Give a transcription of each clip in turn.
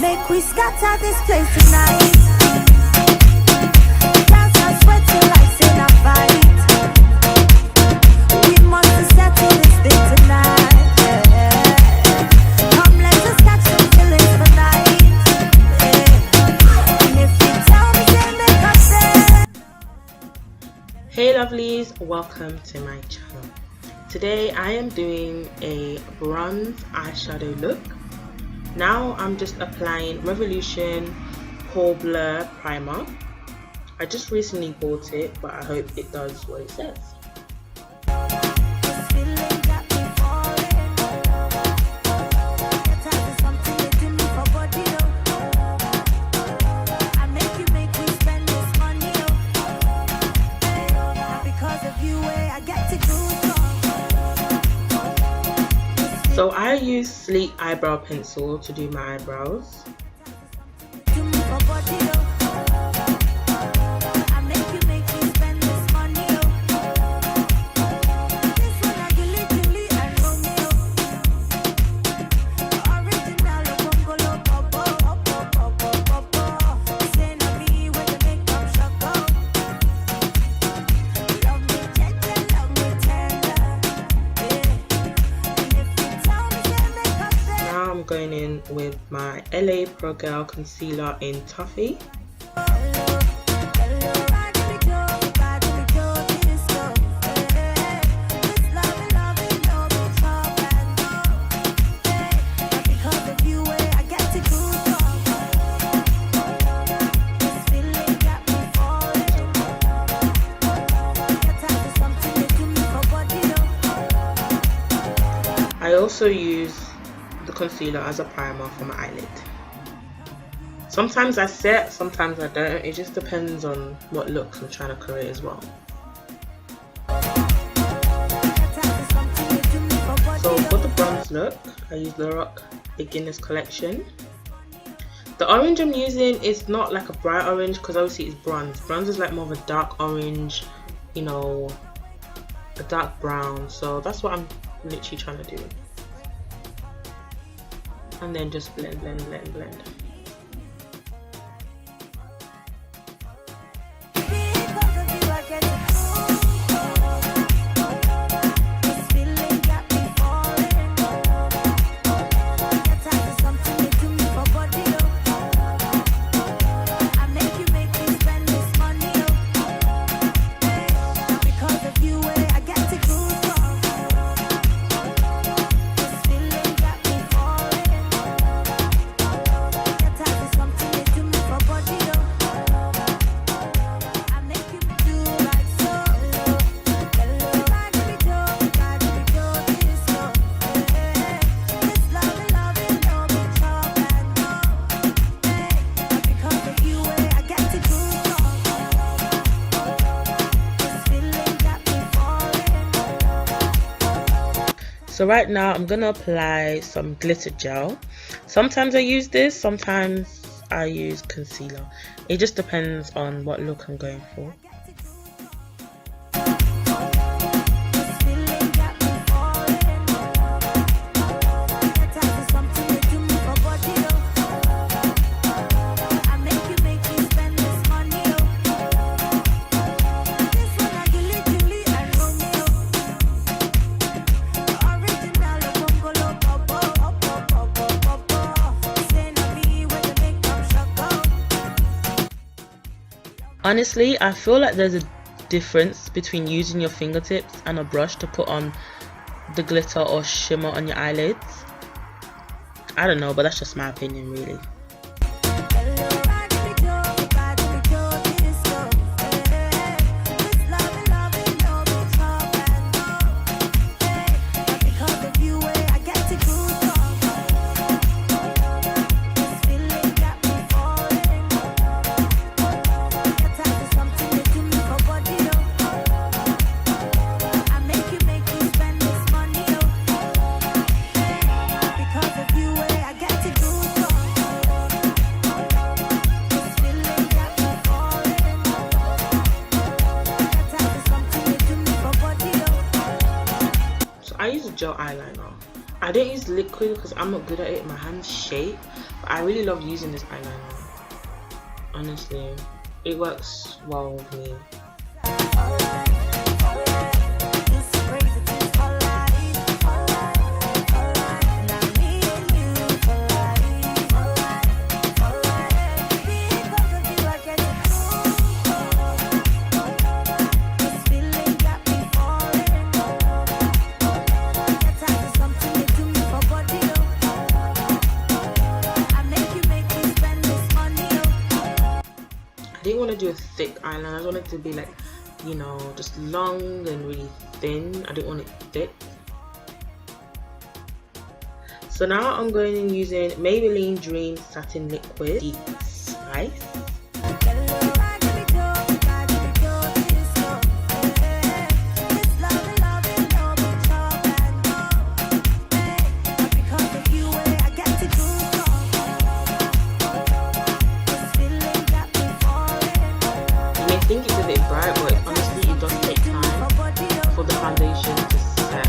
make we scatter this place tonight. Girls are sweating like sin a fight. We must settle this thing tonight. Come, let us catch some feelings for night. And if you tell me, then make us say. Hey lovelies, welcome to my channel. Today I am doing a bronze eyeshadow look. Now I'm just applying Revolution Pore Blur Primer. I just recently bought it, but I hope it does what it says. So I use sleek eyebrow pencil to do my eyebrows. Going in with my LA Pro Girl concealer in Toffee. I also use the concealer as a primer for my eyelid. Sometimes I set, sometimes I don't. It just depends on what looks I'm trying to create as well. So for the bronze look, I use Laroc Beginner's Collection. The orange I'm using is not like a bright orange because obviously it's bronze. Bronze is like more of a dark orange, you know, a dark brown. So that's what I'm literally trying to do. And then just blend, blend, blend, blend. So right now I'm gonna apply some glitter gel. Sometimes I use this, sometimes I use concealer. It just depends on what look I'm going for. Honestly, I feel like there's a difference between using your fingertips and a brush to put on the glitter or shimmer on your eyelids. I don't know, but that's just my opinion really. I use a gel eyeliner. I don't use liquid because I'm not good at it. My hands shake. I really love using this eyeliner. Honestly, it works well with me. I didn't want to do a thick eyeliner. I wanted it to be like, you know, just long and really thin. I didn't want it thick. So now I'm going in using Maybelline Dream Satin Liquid Deep Spice. I think it's a bit bright, but honestly it does take time for the foundation to set.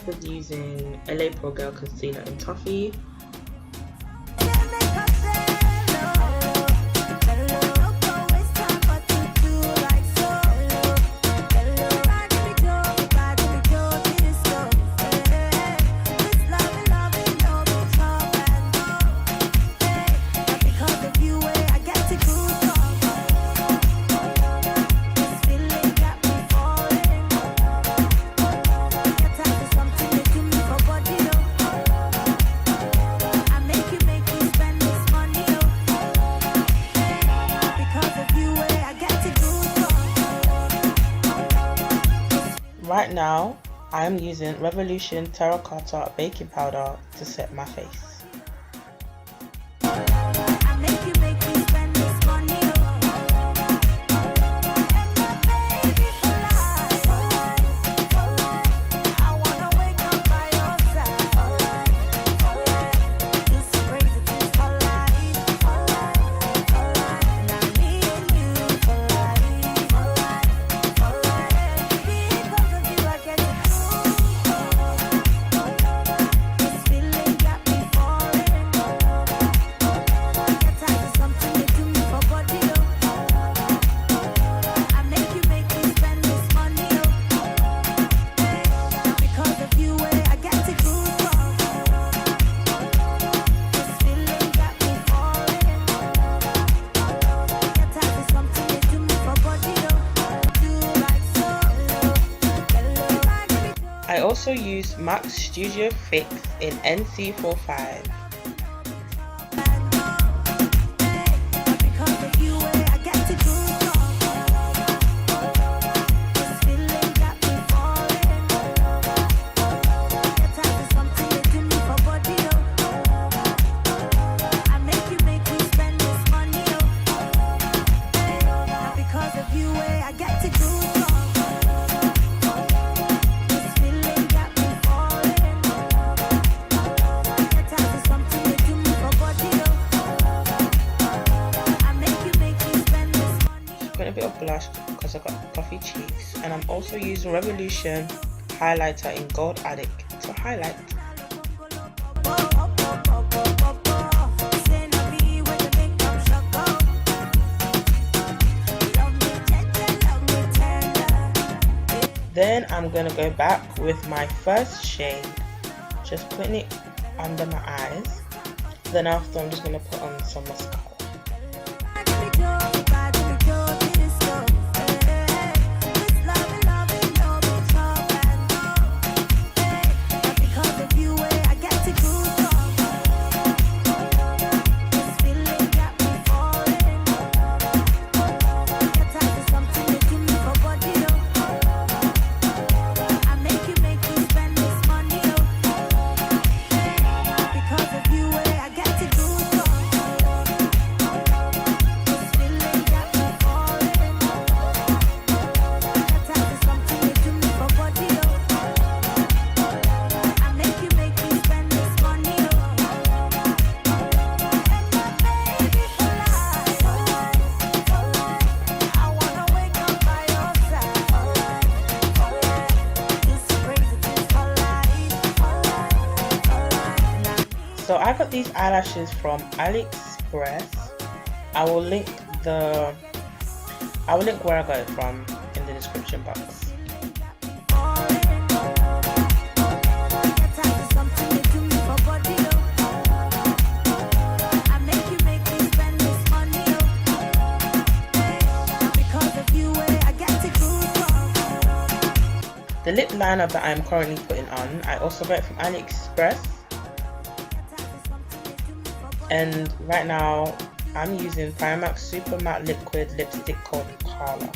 With using Pore Gel Concealer in Toffee. Right now, I am using Revolution Terracotta Baking Powder to set my face. I also use MAC Studio Fix in NC45. A bit of blush because I got puffy cheeks, and I'm also using Revolution highlighter in Gold Addict to highlight. Then I'm gonna go back with my first shade, just putting it under my eyes. Then after I'm just gonna put on some mascara. So I got these eyelashes from AliExpress. I will link where I got it from in the description box. The lip liner that I'm currently putting on, I also got it from AliExpress. And right now, I'm using Primark Super Matte Liquid Lipstick-Karla.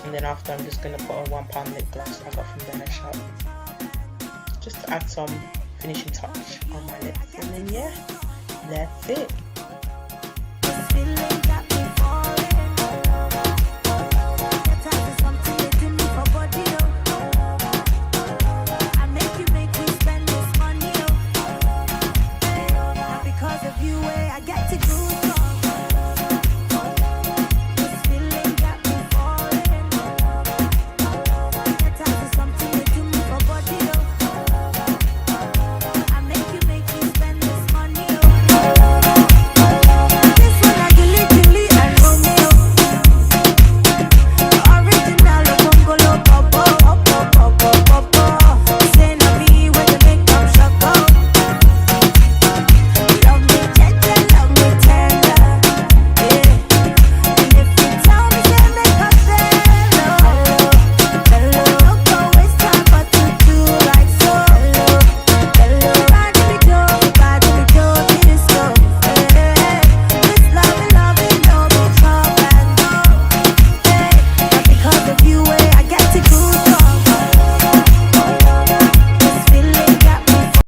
And then after, I'm just going to put a £1 lip gloss I got from the hair shop. Just to add some finishing touch on my lips. And then yeah, that's it.